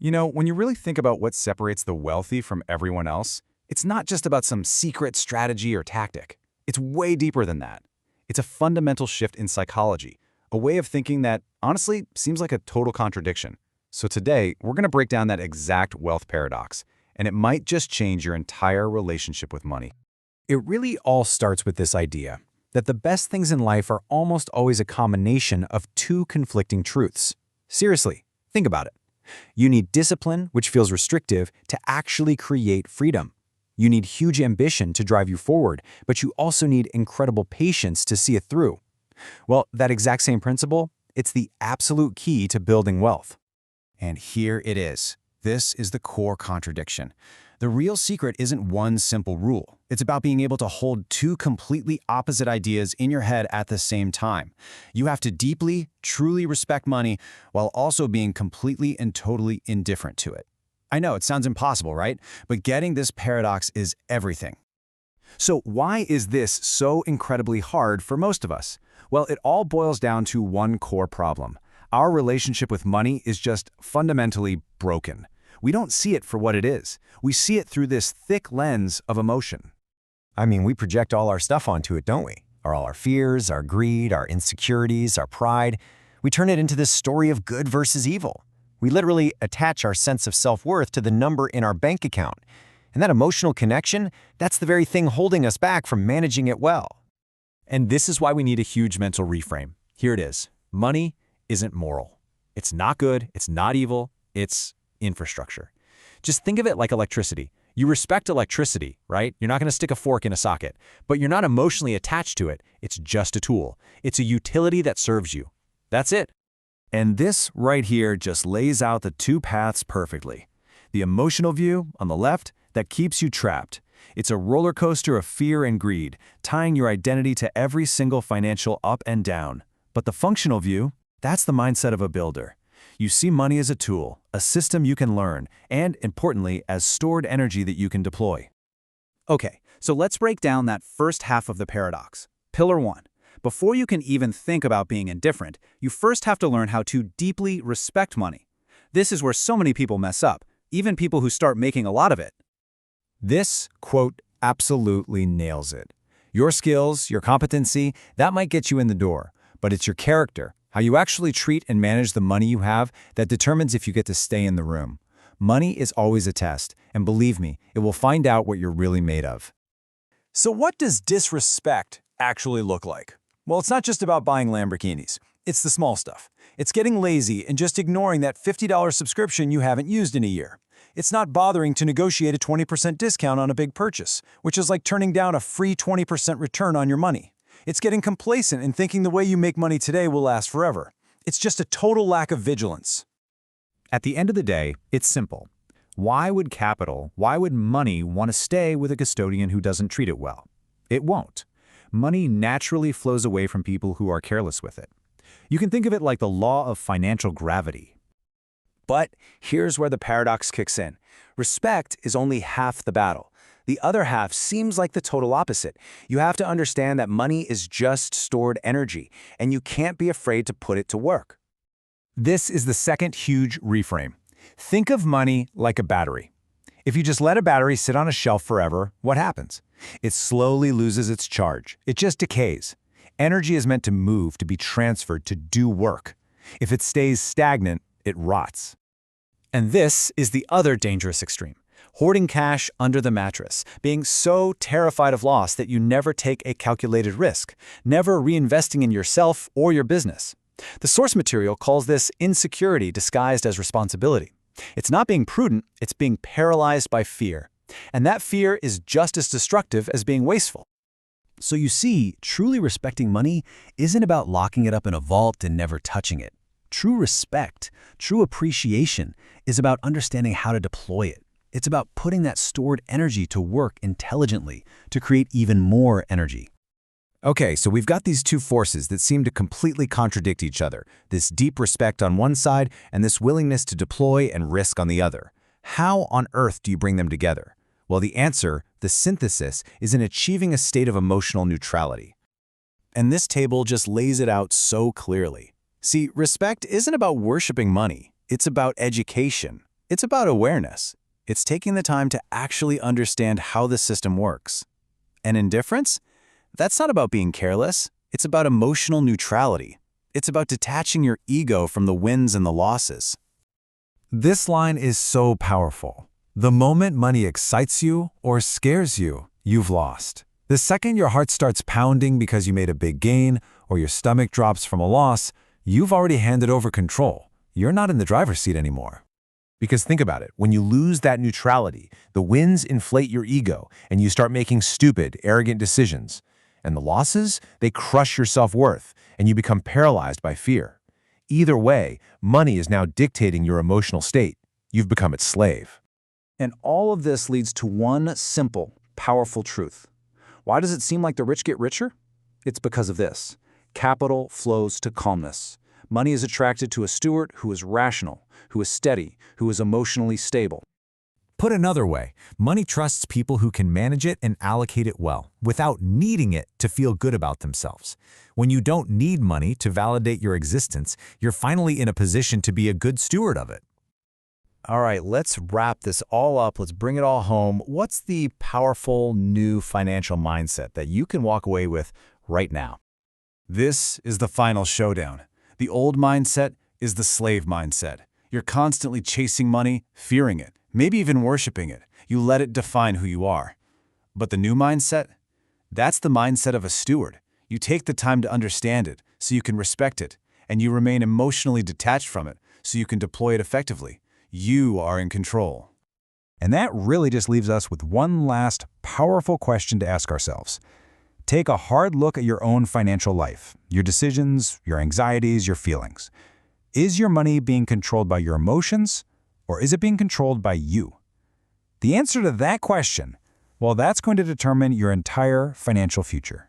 When you really think about what separates the wealthy from everyone else, it's not just about some secret strategy or tactic. It's way deeper than that. It's a fundamental shift in psychology, a way of thinking that, honestly, seems like a total contradiction. So today, we're going to break down that exact wealth paradox, and it might just change your entire relationship with money. It really all starts with this idea that the best things in life are almost always a combination of two conflicting truths. Seriously, think about it. You need discipline, which feels restrictive, to actually create freedom. You need huge ambition to drive you forward, but you also need incredible patience to see it through. Well, that exact same principle, it's the absolute key to building wealth. And here it is. This is the core contradiction. The real secret isn't one simple rule. It's about being able to hold two completely opposite ideas in your head at the same time. You have to deeply, truly respect money while also being completely and totally indifferent to it. I know it sounds impossible, right? But getting this paradox is everything. So why is this so incredibly hard for most of us? Well, it all boils down to one core problem. Our relationship with money is just fundamentally broken. We don't see it for what it is. We see it through this thick lens of emotion. I mean, we project all our stuff onto it, don't we? All our fears, our greed, our insecurities, our pride. We turn it into this story of good versus evil. We literally attach our sense of self-worth to the number in our bank account. And that emotional connection, that's the very thing holding us back from managing it well. And this is why we need a huge mental reframe. Here it is. Money isn't moral. It's not good, it's not evil, it's infrastructure. Just think of it like electricity. You respect electricity, right? You're not going to stick a fork in a socket, but you're not emotionally attached to it. It's just a tool. It's a utility that serves you. That's it. And this right here just lays out the two paths perfectly. The emotional view on the left that keeps you trapped. It's a roller coaster of fear and greed, tying your identity to every single financial up and down. But the functional view, that's the mindset of a builder. You see money as a tool, a system you can learn, and, importantly, as stored energy that you can deploy. Okay, so let's break down that first half of the paradox. Pillar 1. Before you can even think about being indifferent, you first have to learn how to deeply respect money. This is where so many people mess up, even people who start making a lot of it. This, quote, absolutely nails it. Your skills, your competency, that might get you in the door, but it's your character, how you actually treat and manage the money you have, that determines if you get to stay in the room. Money is always a test, and believe me, it will find out what you're really made of. So what does disrespect actually look like? Well, it's not just about buying Lamborghinis. It's the small stuff. It's getting lazy and just ignoring that $50 subscription you haven't used in a year. It's not bothering to negotiate a 20% discount on a big purchase, which is like turning down a free 20% return on your money. It's getting complacent and thinking the way you make money today will last forever. It's just a total lack of vigilance. At the end of the day, it's simple. Why would money want to stay with a custodian who doesn't treat it well? It won't. Money naturally flows away from people who are careless with it. You can think of it like the law of financial gravity. But here's where the paradox kicks in. Respect is only half the battle. The other half seems like the total opposite. You have to understand that money is just stored energy, and you can't be afraid to put it to work. This is the second huge reframe. Think of money like a battery. If you just let a battery sit on a shelf forever, what happens? It slowly loses its charge. It just decays. Energy is meant to move, to be transferred, to do work. If it stays stagnant, it rots. And this is the other dangerous extreme. Hoarding cash under the mattress, being so terrified of loss that you never take a calculated risk, never reinvesting in yourself or your business. The source material calls this insecurity disguised as responsibility. It's not being prudent, it's being paralyzed by fear. And that fear is just as destructive as being wasteful. So you see, truly respecting money isn't about locking it up in a vault and never touching it. True respect, true appreciation is about understanding how to deploy it. It's about putting that stored energy to work intelligently to create even more energy. Okay, so we've got these two forces that seem to completely contradict each other, this deep respect on one side and this willingness to deploy and risk on the other. How on earth do you bring them together? Well, the answer, the synthesis, is in achieving a state of emotional neutrality. And this table just lays it out so clearly. See, respect isn't about worshiping money. It's about education. It's about awareness. It's taking the time to actually understand how the system works. And indifference? That's not about being careless. It's about emotional neutrality. It's about detaching your ego from the wins and the losses. This line is so powerful. The moment money excites you or scares you, you've lost. The second your heart starts pounding because you made a big gain or your stomach drops from a loss, you've already handed over control. You're not in the driver's seat anymore. Because think about it, when you lose that neutrality, the wins inflate your ego and you start making stupid, arrogant decisions. And the losses, they crush your self-worth and you become paralyzed by fear. Either way, money is now dictating your emotional state. You've become its slave. And all of this leads to one simple, powerful truth. Why does it seem like the rich get richer? It's because of this. Capital flows to calmness. Money is attracted to a steward who is rational, who is steady, who is emotionally stable. Put another way, money trusts people who can manage it and allocate it well, without needing it to feel good about themselves. When you don't need money to validate your existence, you're finally in a position to be a good steward of it. All right, let's wrap this all up. Let's bring it all home. What's the powerful new financial mindset that you can walk away with right now? This is the final showdown. The old mindset is the slave mindset. You're constantly chasing money, fearing it, maybe even worshiping it. You let it define who you are. But the new mindset? That's the mindset of a steward. You take the time to understand it so you can respect it, and you remain emotionally detached from it so you can deploy it effectively. You are in control. And that really just leaves us with one last powerful question to ask ourselves. Take a hard look at your own financial life, your decisions, your anxieties, your feelings. Is your money being controlled by your emotions, or is it being controlled by you? The answer to that question, well, that's going to determine your entire financial future.